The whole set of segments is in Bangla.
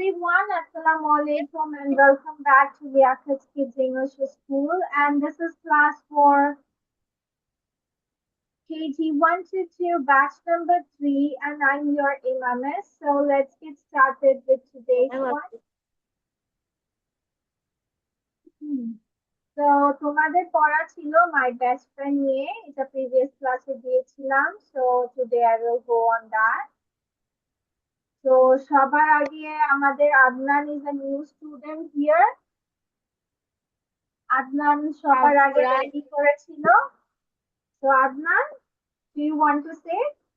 everyone, Assalamu alaikum and welcome back to the Akhaz Kids English School. And this is class for KG 1 to 2, batch number 3, and I'm your Imamis. So let's get started with today's one. তো তোমাদের পড়া ছিল মাই বেস্ট ফ্রেন্ড নিয়ে, এটা প্রিভিয়াস ক্লাসে দিয়েছিলাম, so today I will go on that. তো সবার আগে আমাদের Adnan is a new student here. Adnan সবার আগে রেডি করেছিল। তো Adnan, do you want to say?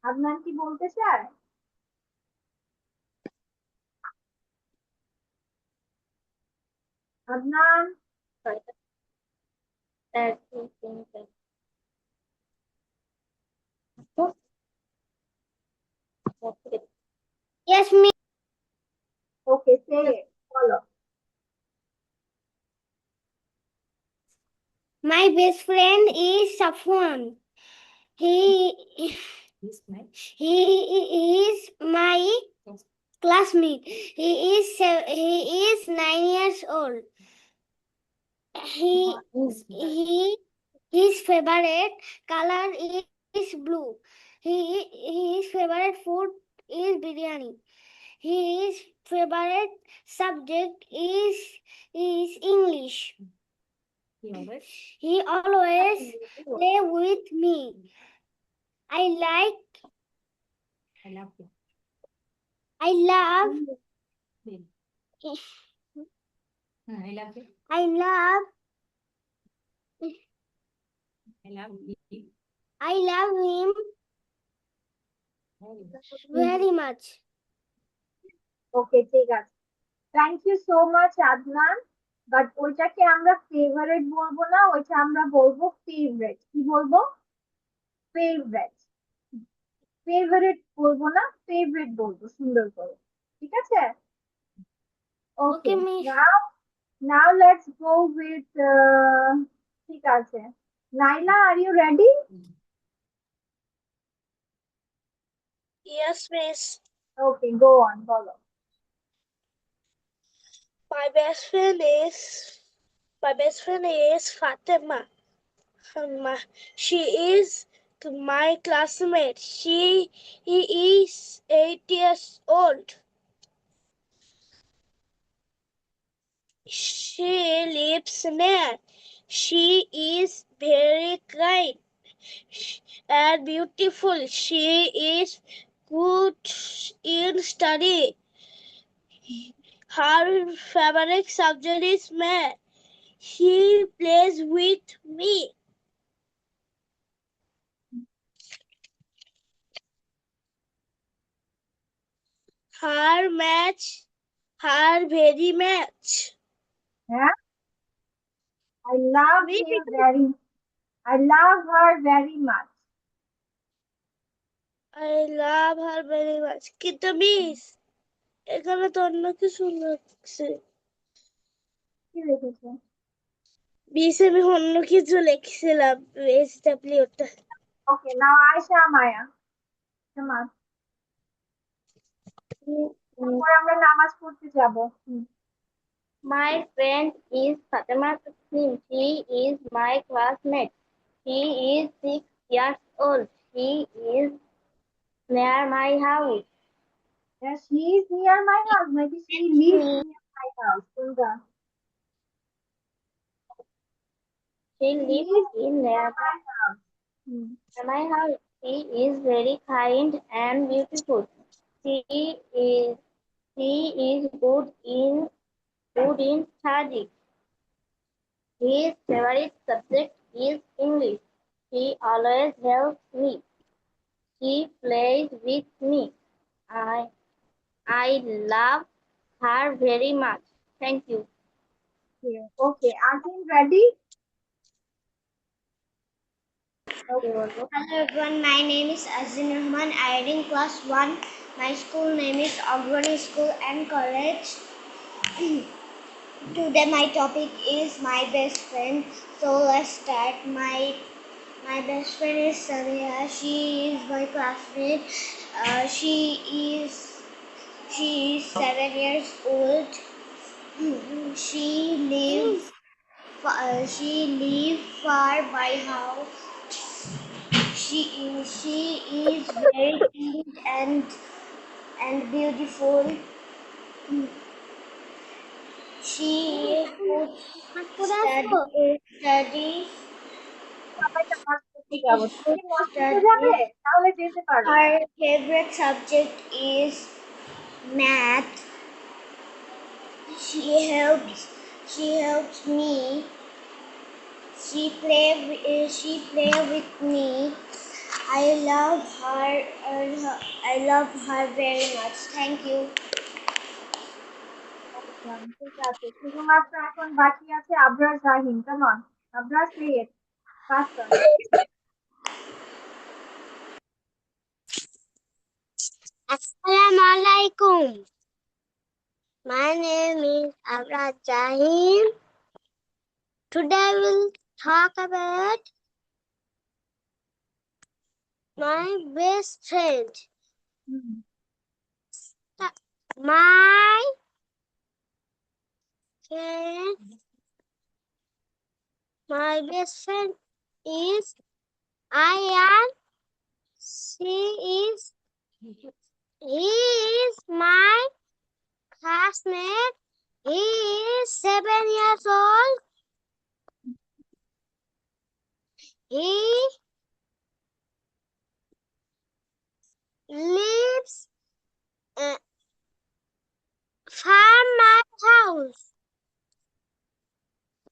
Adnan কি বলতে চায়? Adnan, Yes, me. ওকে, সে বলো। My best friend is Safwan. He is my classmate. He is 9 years old. His favorite color is blue. His favorite food is biryani. His favorite subject is English. He always play with me. I love him very much. Okay, ঠিক আছে। Thank you so much Adnan. But ওইটাকে আমরা ফেভারিট বলবো না, ওইটা আমরা বলবো ফেভারিট। কি বলবো? ফেভারিট। ফেভারিট বলবো না, ফেভারিট বলবো সুন্দর করে। ঠিক আছে? Okay, Okay, miss. Now let's go with ঠিক আছে। Naila, are you ready? Yes, miss. Okay, go on, বলো। My best friend is Fatima. She is my classmate. She is 8 years old. She lives near. She is very kind and beautiful. She is good in study. Her favorite subject is math. She plays with me. Her very much. হ্যাঁ, I love her very much. I love her very much. কিন্তু মিস এখানে তো অন্য কিছু লাগছে। কি লিখেছো? মিস আমি অন্য কিছু লিখছিলাম SWটা। ওকে, নাও আয়েশা মায়া। নামাজ। তারপর আমরা নামাজ পড়তে যাব। My friend is Fatima Taslim. She is my classmate. She is 6 years old. She is near my house. Yeah, she is near my house. Maybe she lives near my house. কোনটা? She lives in near my house. my house. She is very kind and beautiful. She is good in study. His favorite subject is English. He always helps me. She plays with me. I love her very much. Thank you. Okay, Azim, ready? Okay. Hello everyone, my name is Azin Rahman. I am in class 1. My school name is Agrani School and College. Today my topic is my best friend. So let's start. My best friend is Saniya. She is my classmate. She is She is 7 years old. She lives far by house. She is very cute and beautiful. She is good study. সবাই নামাজ পড়তে She যাবো, is তুমি good কি মসজিদে যাবে? study. তাহলে যেতে পারো। Her favorite subject is math. She helps me. She play with me. I love her. I love her very much. Thank you. ঠিক আছে, শুধুমাত্র এখন বাকি আছে আবরার জাহিন। কেমন? Abrar say it faster. Assalamualaikum. My name is Abrar Jahim. Today we'll talk about my best friend. Hmm, My friend, my best friend is Ayan. He is my classmate. He is 7 years old. He lives from my house.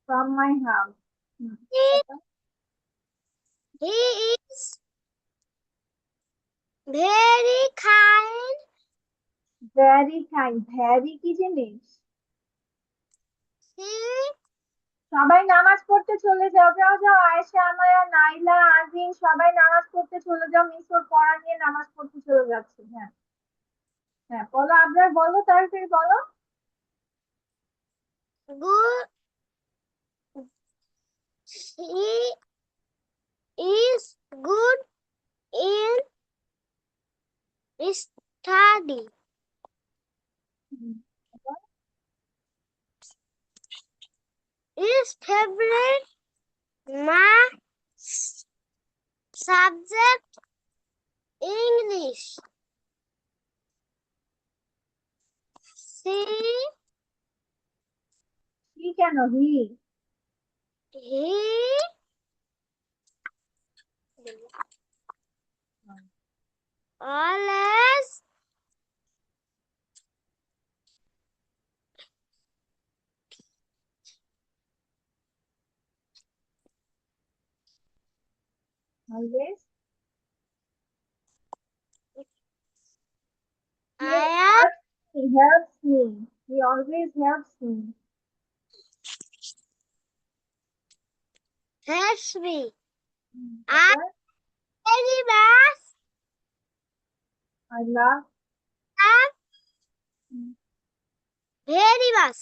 from my house. Hmm, He is very kind. very kind. very কি জিনিস? He সবাই নামাজ পড়তে চলে যাও, যাও যাও, আয়েশা, আমায়া, নাইলা, আজিম, সবাই নামাজ পড়তে চলে যাও। মিস ওর পড়া নিয়ে নামাজ পড়তে চলে যাচ্ছে। হ্যাঁ হ্যাঁ, বলো আবরার, বলো তাড়াতাড়ি বলো। good. He is good in study. Hmm, His favorite math subject English. কি কেন হি? He always always. He I am helps me. He always helps me. helps me. I তারপর, very much I love. am very much.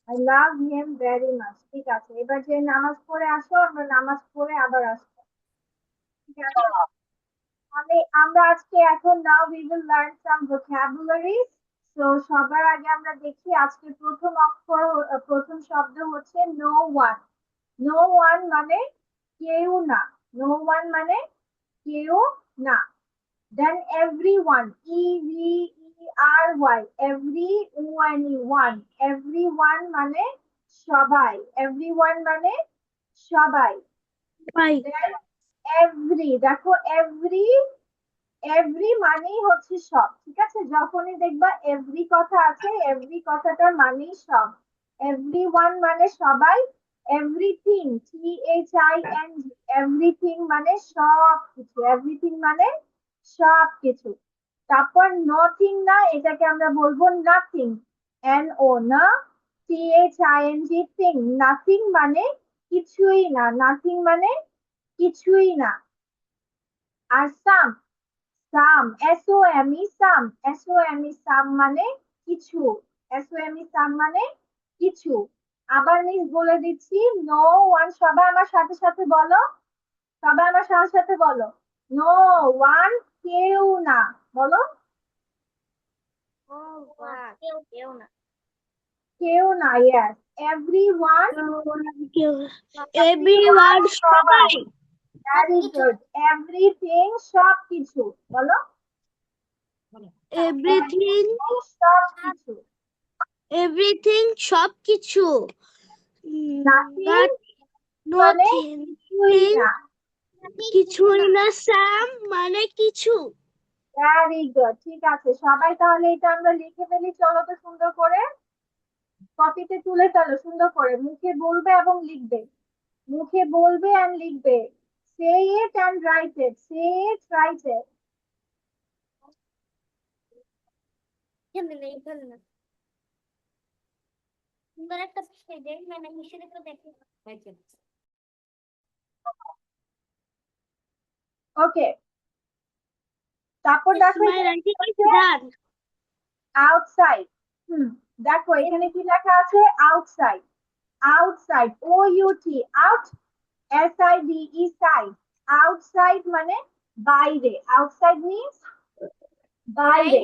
I love him very much. ঠিক আছে, এবার যে নামাজ পড়ে আসো, আমরা নামাজ পড়ে আবার আসবো। ঠিক আছে, আমরা আজকে এখন now we will learn some vocabularies. So সবার আগে আমরা দেখি আজকে প্রথম শব্দ হচ্ছে no one. No one মানে কেউ না। No one মানে কেউ না। Then everyone, every, one, everyone মানে সবাই, everyone মানে সবাই। Then every, দেখো every মানেই হচ্ছে সব। ঠিক আছে, যখনই দেখবা every কথা আছে, every কথাটার মানেই সব। everyone মানে সবাই। everything, THING, everything মানে সব কিছু, everything মানে সব কিছু। তারপর nothing না, এটাকে আমরা বলবো nothing, NO না, THING, thing, nothing মানে কিছুই না, nothing মানে কিছুই না। আর some, some মানে কিছু, some মানে কিছু। আবার মিস বলে দিচ্ছি, no one, সবাই আমার সাথে সাথে বলো, সবাই আমার সাথে সাথে বলো, no one, কেউ না, বলো। কেউ না। কেউ না, yes. Everyone, Everyone, সবাই। সবাই। Very good. Everything, সবকিছু। বলো। Everything, সবকিছু। সবকিছু। Nothing মানে Nothing, কিছুই না। কিছুই না। Sam মানে কিছু। ভেরি গুড, ঠিক আছে। সবাই তাহলে এটা আমরা লিখে ফেলি, চলো তো সুন্দর করে কপিতে তুলে ফেলো সুন্দর করে, মুখে বলবে এবং লিখবে, মুখে বলবে and লিখবে। Say it and write it. Say it, write it. সুন্দর একটা শেডের মানে মিশরে তো দেখে হয়েছে। ওকে, তারপর দেখো My এখানে কি writing is আছে? done. আউটসাইড। দেখো এখানে কি লেখা আছে? Outside. Outside, O U T, out, S I D E, side. Outside মানে বাইরে। আউটসাইড মিন্স বাইরে।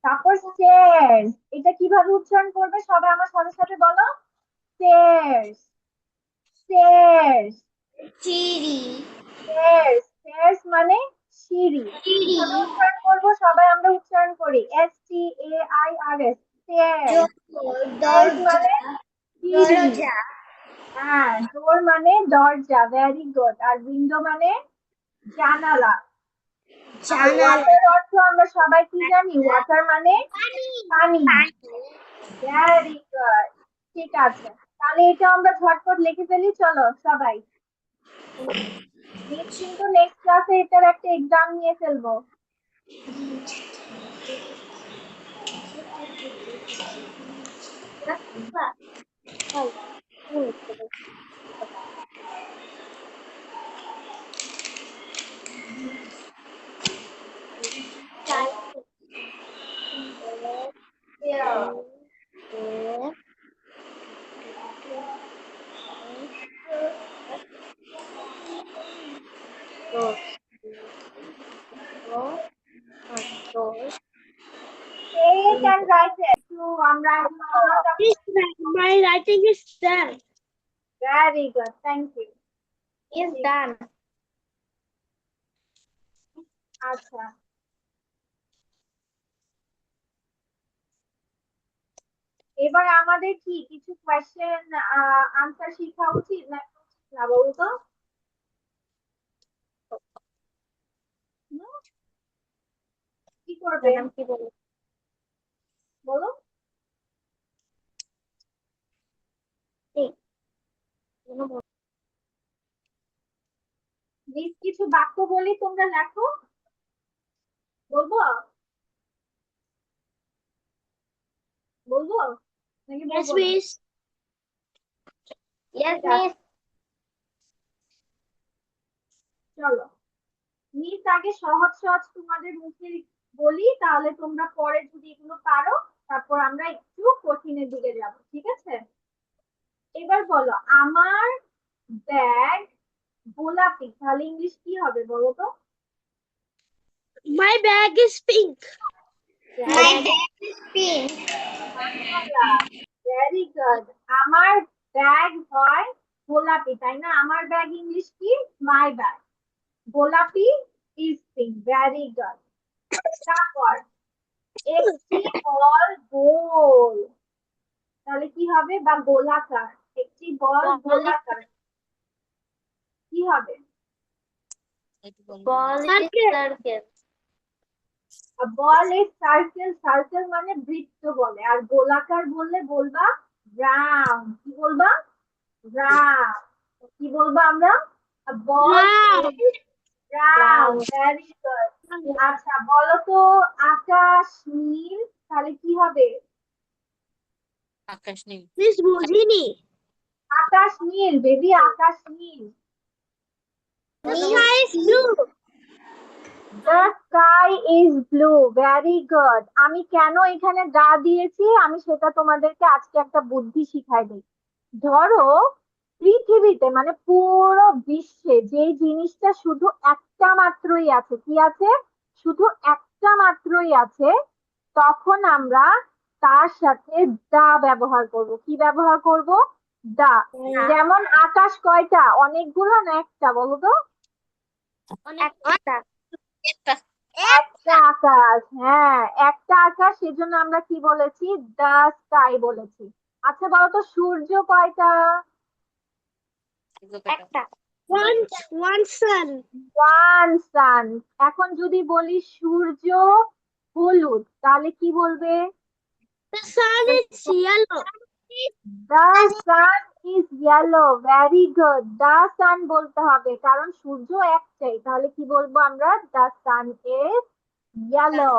তারপর স্টেয়ার্স, এটা কিভাবে উচ্চারণ করবে সবাই আমার সাথে সাথে বলো। স্টেয়ার্স, স্টেয়ার্স, চিড়ি, স্টেয়ার্স। স্টেয়ার্স মানে সিঁড়ি। কিভাবে উচ্চারণ করবো সবাই আমরা উচ্চারণ করি, S T A I R S, stairs. Stairs মানে সিঁড়ি। দরজা, হ্যাঁ, ডোর মানে দরজা, ভেরি গুড। আর উইন্ডো মানে জানালা। আর ওয়াটার অর্থ আমরা সবাই কি জানি? ওয়াটার মানে পানি। ভেরি গুড, ঠিক আছে। তাহলে এটা আমরা ঝটপট লিখে ফেলি, চলো সবাই। মিস কিন্তু নেক্সট ক্লাসে এটার একটা এক্সাম নিয়ে ফেলবো। Say it and write it. তো আমরা My writing is done. Very good, thank you. Is done. আচ্ছা, এবার আমাদের কি কিছু কোয়েশ্চেন আনসার শেখা উচিত না বলো তো? হুম? কি করবে কি বলবো? বলো? মিস কিছু বাক্য বলি, তোমরা লেখো। বলবো বলবো নাকি Yes, বলবো না? miss. Yes, ঠিক আছে, miss. চলো মিস আগে সহজ সহজ তোমাদের মুখে বলি, তাহলে তোমরা পরে যদি এগুলো পারো তারপর আমরা একটু কঠিনের দিকে যাব, ঠিক আছে? এবার বলো, আমার ব্যাগ গোলাপি, তাহলে ইংলিশ কি হবে বলো তো? My bag is pink. my bag is pink, very good. আমার ব্যাগ হয় গোলাপি, তাই না? আমার ব্যাগ ইংলিশ কি? My bag. গোলাপি ইজ পিঙ্ক, ভেরি গুড। তারপর একটি বল গোল, তাহলে কি হবে? বা গোলাকার, একটি বল গোলাকার কি হবে? Ball is circle. Ball is circle, circle মানে বৃত্ত বলে। আর গোলাকার বললে বলবা রাউন্ড। কি বলবা? রাউন্ড। কি বলবো আমরা? বল Round. Round, very good. আচ্ছা বলো তো, আকাশ নীল, তাহলে কি হবে? Miss বুঝিনি। আকাশ নীল বেবি, আকাশ নীল। Sky is blue. The sky is blue, very good. আমি কেন এখানে দা দিয়েছি আমি সেটা তোমাদেরকে আজকে একটা বুদ্ধি শিখাই দিই। ধরো পৃথিবীতে মানে পুরো বিশ্বে যে জিনিসটা শুধু একটা মাত্রই আছে, কি আছে? শুধু একটা মাত্রই আছে, তখন আমরা তার সাথে দা ব্যবহার করব। কি ব্যবহার করব? দা। যেমন আকাশ কয়টা? অনেকগুলো না একটা? বলো তো। একটা একটা আকাশ, হ্যাঁ একটা আকাশ, সেজন্য আমরা কি বলেছি? দ্য স্কাই বলেছি। আচ্ছা বলো তো, সূর্য কয়টা? একটা one sun ওয়ান সান। এখন যদি বলি সূর্য হলুদ, তাহলে কি বলবে? the sun is yellow the sun is yellow. Very good, the sun বলতে হবে কারণ সূর্য একটাই। তাহলে কি বলবো আমরা? The sun is yellow.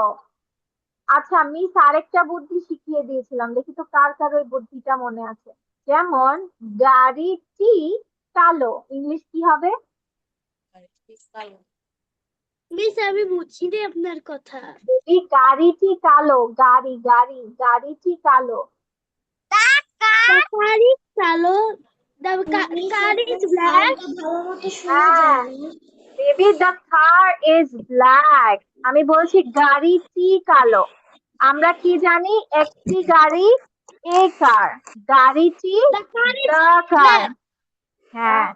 আচ্ছা, মিস আরেকটা বুদ্ধি শিখিয়ে দিয়েছিলাম, দেখি তো কার কার ওই বুদ্ধিটা মনে আছে। যেমন গাড়িটি কালো, ইংলিশ কি হবে? মিস আমি বুঝিনি আপনার কথা এই গাড়িটি কালো, গাড়ি গাড়ি গাড়িটি কালো। the car is yellow the car is black হ্যাঁ baby, the car is black. আমি বলছি গাড়িটি কালো। আমরা কি জানি? একটি গাড়ি, এ কার। গাড়িটি the car is the car. black হ্যাঁ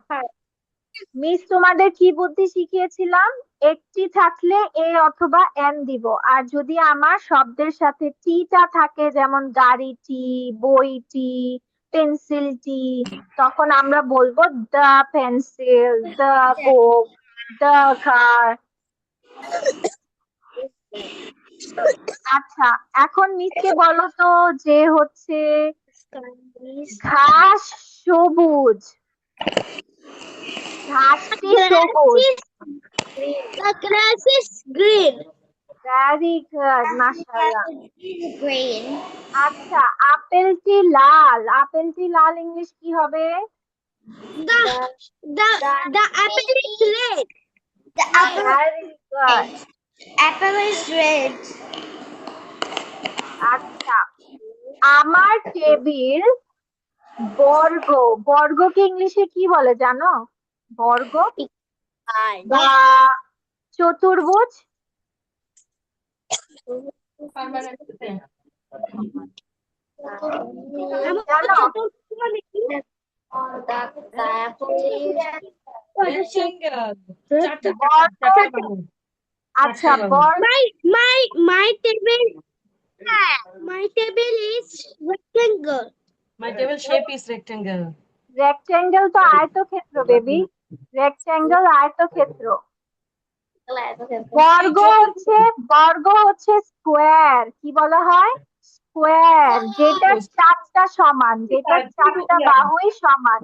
মিস তোমাদের কি বুদ্ধি শিখিয়েছিলাম? একটি থাকলে এ অথবা এন দিব, আর যদি আমার শব্দের সাথে টিটা থাকে, যেমন গাড়িটি, বইটি, পেন্সিলটি, তখন আমরা বলবো the pencil, the book, the car. আচ্ছা, এখন মিসকে বলো তো যে হচ্ছে ঘাস সবুজ, ঘাসটি সবুজ। the grass is green very good, মাশাআল্লাহ। green. আচ্ছা, আপেলটি লাল, আপেলটি লাল ইংলিশ কি হবে? the the apple is red The apple very good. apple is red. আচ্ছা, আমার টেবিল বর্গ, বর্গকে ইংলিশে কি বলে জানো? বর্গ বা চতুর্ভুজ। জানো? বর্গ, আচ্ছা বর্গ my table is rectangle My table shape is rectangle. Rectangle তো আয়তক্ষেত্র বেবি, রেক্টেঙ্গেল আয়তক্ষেত্র। বর্গ হচ্ছে, বর্গ হচ্ছে স্কোয়ার। কি বলা হয়? স্কোয়ার, যেটা চারটা সমান, যেটা চারটা বাহুই সমান।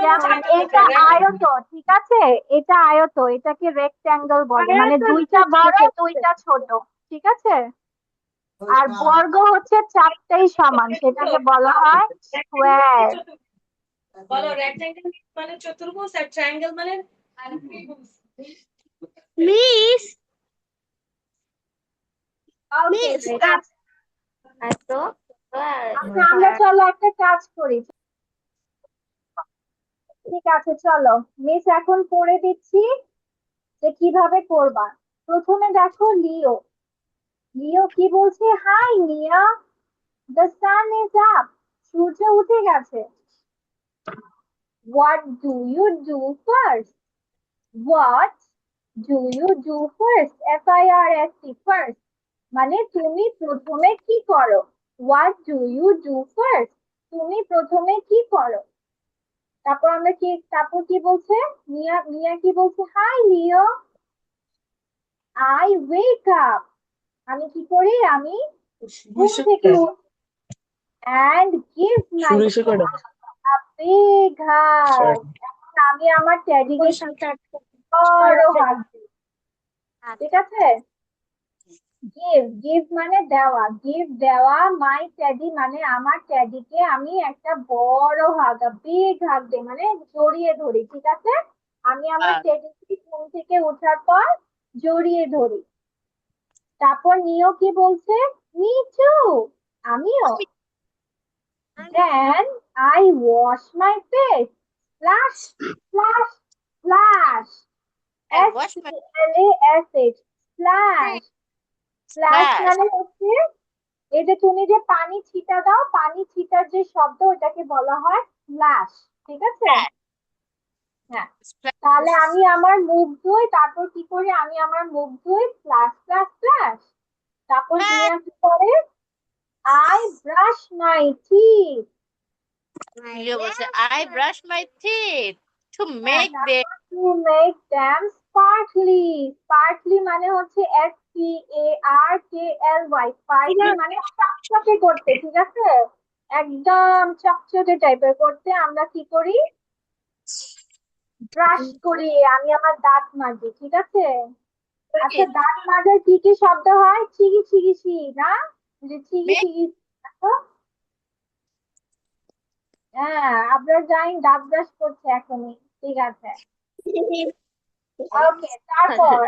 যেমন এটা আয়ত, ঠিক আছে, এটা আয়ত, এটাকে রেক্ট্যাঙ্গেল বলে, মানে দুইটা বড় দুইটা ছোট, ঠিক আছে। আর বর্গ হচ্ছে চারটাই সমান, সেটাকে বলা হয় স্কোয়ার। বলো rectangle মানে চতুর্ভুজ আর triangle মানে miss ওকে, Miss, ঠিক আছে। আচ্ছা, আমরা চলো একটা কাজ করি। ঠিক আছে চলো, মিস এখন করে দিচ্ছি যে কিভাবে করবা। প্রথমে দেখো লিও, লিও কি বলছে? Hi Nia, the sun is up, সূর্য উঠে গেছে। What do you do first? What do you do first? FIRST, first মানে তুমি প্রথমে কি করো। What do you do first? তুমি প্রথমে কি করো। তারপর আমরা কি, তারপর কি বলছে? মিয়া, মিয়া কি বলছে? Hi Leo, I wake up, আমি কি করি? আমি ঘুম থেকে উঠি। and give myself a big hug. এখন আমি আমার টেডিকে বড় হাগ দিই, ঠিক আছে। গিভ, গিভ মানে দেওয়া, গিভ দেওয়া, মাই টেডি মানে আমার টেডিকে আমি একটা বড় হাগ, বিগ হাগ দিই, মানে জড়িয়ে ধরি, ঠিক আছে। আমি আমার টেডিকে ঘুম থেকে ওঠার পর জড়িয়ে ধরি। তারপর নিও কি বলছে? মি টু, আমিও। Then I wash my face. Splash, splash, splash. I wash my SPLASH. Splash. Splash Splash. মানে হচ্ছে এই যে তুমি যে পানি ছিটা দাও, পানি ছিটার যে শব্দ ওটাকে বলা হয় স্প্ল্যাশ। ঠিক আছে? হ্যাঁ। তাহলে Splash. আমি আমার মুখ ধুই, তারপর কি করি? আমি আমার মুখ ধুই, স্প্ল্যাশ স্প্ল্যাশ স্প্ল্যাশ। তারপর Splash. মিয়া কি করে? I brush my teeth. You will say, I brush my teeth to হ্যাঁ, make them. তারপর to make them sparkly. Sparkly মানে হচ্ছে SPARKLY। স্পার্কলি মানে চকচকে করতে। ঠিক আছে? একদম চকচকে টাইপের করতে আমরা কি করি? ব্রাশ করি। আমি আমার দাঁত মাজি। ঠিক আছে? আচ্ছা, দাঁত মাজার কি কি শব্দ হয়? ছিগি ছিগি ছি, না? যে ছিগি Make ছিগি। দেখো? হ্যাঁ, আপনার জাইন দাঁত ব্রাশ করছে এখনই। ঠিক আছে। ওকে, তারপর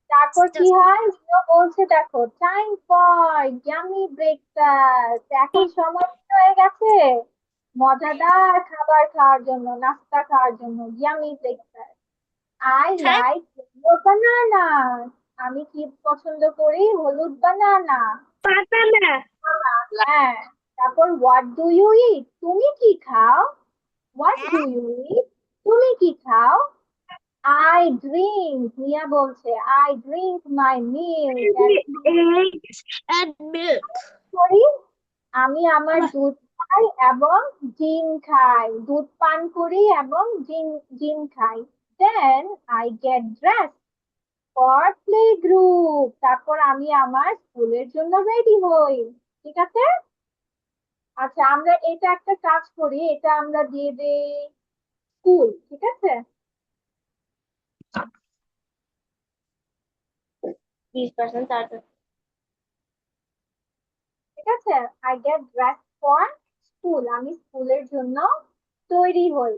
তারপর কি just হয়? লিও বলছে দেখো, টাইম ফর ইয়ামি ব্রেকফাস্ট। এখন সময় হয়ে গেছে মজাদার খাবার খাওয়ার জন্য, নাস্তা খাওয়ার জন্য। Yummy breakfast. I time. Like banana. আমি কি পছন্দ করি? হলুদ বানানা। Banana. হ্যাঁ। তারপর হোয়াট ডু ইউ ইট? তুমি কি খাও? What do you eat? তুমি কি খাও? আই ড্রিঙ্ক, মিয়া বলছে, I drink my milk and Eggs and milk. করি। আমি আমার দুধ খাই এবং ডিম খাই। দুধ পান করি এবং ডিম ডিম খাই। Then I get dress for play group. তারপর আমি আমার স্কুলের জন্য রেডি হই। ঠিক আছে? আচ্ছা, আমরা এটা একটা কাজ করি, এটা আমরা দিয়ে দেই স্কুল। ঠিক আছে? 20% charge. ঠিক আছে? I get dress for school. আমি স্কুলের জন্য তৈরি হই।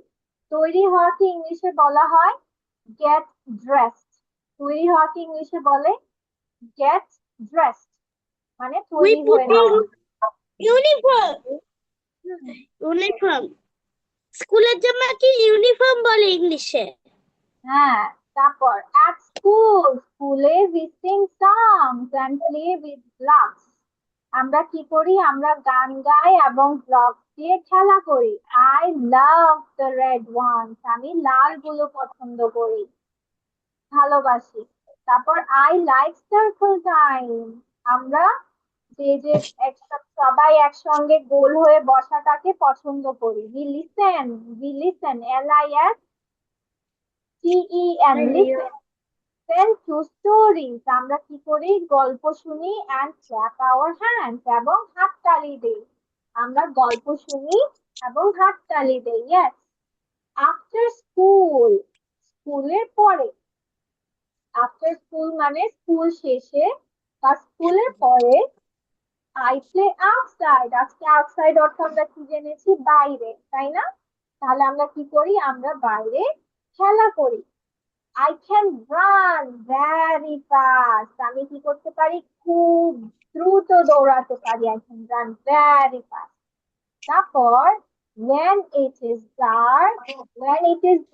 তৈরি হওয়াকে ইংলিশে বলা হয় গেট ড্রেসড। তৈরি হওয়াকে ইংলিশে বলে গেট ড্রেসড, মানে We তৈরি put হয়ে নেওয়া। uniform. হুম, Uniform. স্কুলের জামাকে ইউনিফর্ম বলে ইংলিশে। হ্যাঁ। তারপর at school, স্কুলে we sing songs and play with blocks। আমরা কি করি? আমরা গান গাই এবং ব্লক দিয়ে খেলা করি। I love the red ones. আমি লাল গুলো পছন্দ করি, ভালোবাসি। তারপর আই লাইক সার্কেল টাইম। আমরা যে যে সবাই একসঙ্গে গোল হয়ে বসাটাকে পছন্দ করি। LISTEN, listen. Then to stories, আমরা কি করি? গল্প শুনি and clap our hands, এবং হাততালি দেই। আমরা গল্প শুনি এবং হাততালি দেই। Yes. After school, স্কুলের পরে। আফটার স্কুল মানে স্কুল শেষে বা স্কুলের পরে। I play outside. আজকে আউটসাইড অর্থ আমরা কি জেনেছি? বাইরে, তাই না? তাহলে আমরা কি করি? আমরা বাইরে খেলা করি। I can run very fast. আমি কি করতে পারি? খুব দ্রুত দৌড়াতে পারি। I can run very fast. তারপর when it is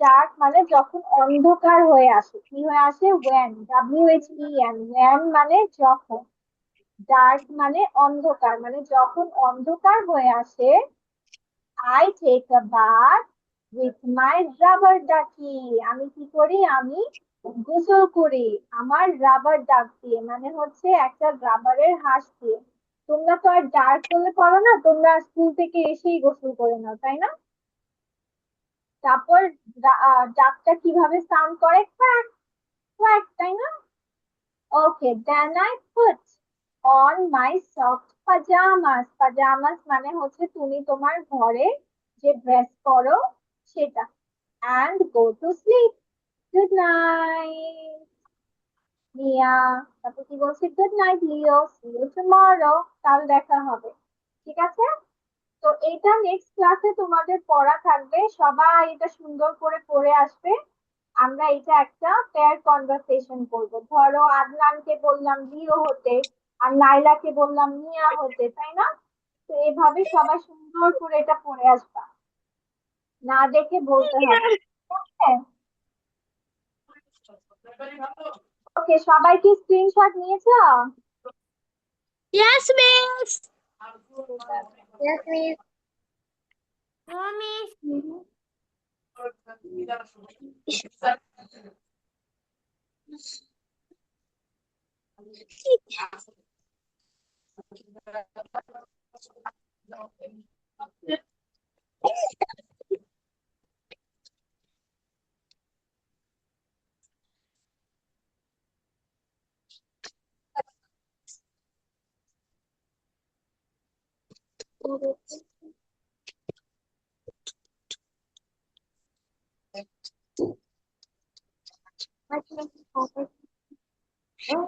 dark, মানে যখন অন্ধকার হয়ে আসে। কি হয়ে আসে? when মানে যখন, ডার্ক মানে অন্ধকার, মানে যখন অন্ধকার হয়ে আসে। I take a bath with my rubber ducky। আমি কি করি? আমি গোসল করি আমার রাবার ডাক দিয়ে, মানে হচ্ছে একটা রাবারের হাঁস দিয়ে। তোমরা তো আর ডার্ক হলে পড়ো না, তোমরা স্কুল থেকে এসেই গোসল করে নাও, তাই না? তারপর ডাকটা কিভাবে সাউন্ড করে? কোয়াক কোয়াক, তাই না? Okay, then I put on my soft pajamas. Pajamas মানে হচ্ছে তুমি তোমার ঘরে যে ড্রেস পরো সেটা। And go to sleep. Good night Mia. তারপর কি বলছি? Good night Leo, see you tomorrow. কাল দেখা হবে। ঠিক আছে? তো এটা নেক্সট ক্লাসে তোমাদের পড়া থাকবে, সবাই এটা সুন্দর করে পড়ে আসবে। আমরা এটা একটা পেয়ার কনভারসেশন করবো। ধরো আদনানকে বললাম লিও হতে, আর নাইলাকে বললাম মিয়া হতে, তাই না? তো এভাবে সবাই সুন্দর করে এটা পড়ে আসবা, না দেখে বলতে হবে। ওকে, সবাই কি স্ক্রিনশট নিয়েছো? Yes, miss. ঠিক আছে। Yes, miss. No, miss.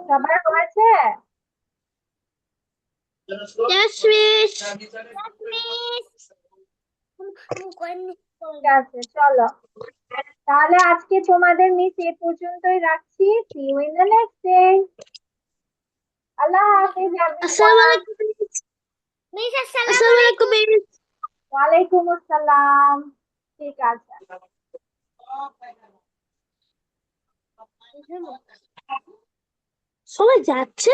সবার হয়েছে? Yes, miss. ঠিক আছে, চলো। তাহলে আজকে তোমাদের মিস এ পর্যন্তই রাখছি। See you in the next day. Allah Hafiz Assalamu everyone. alaikum, miss. Miss, Assalamu alaikum, miss. ওয়ালাইকুম আসসালাম। ঠিক আছে। চলে যাচ্ছে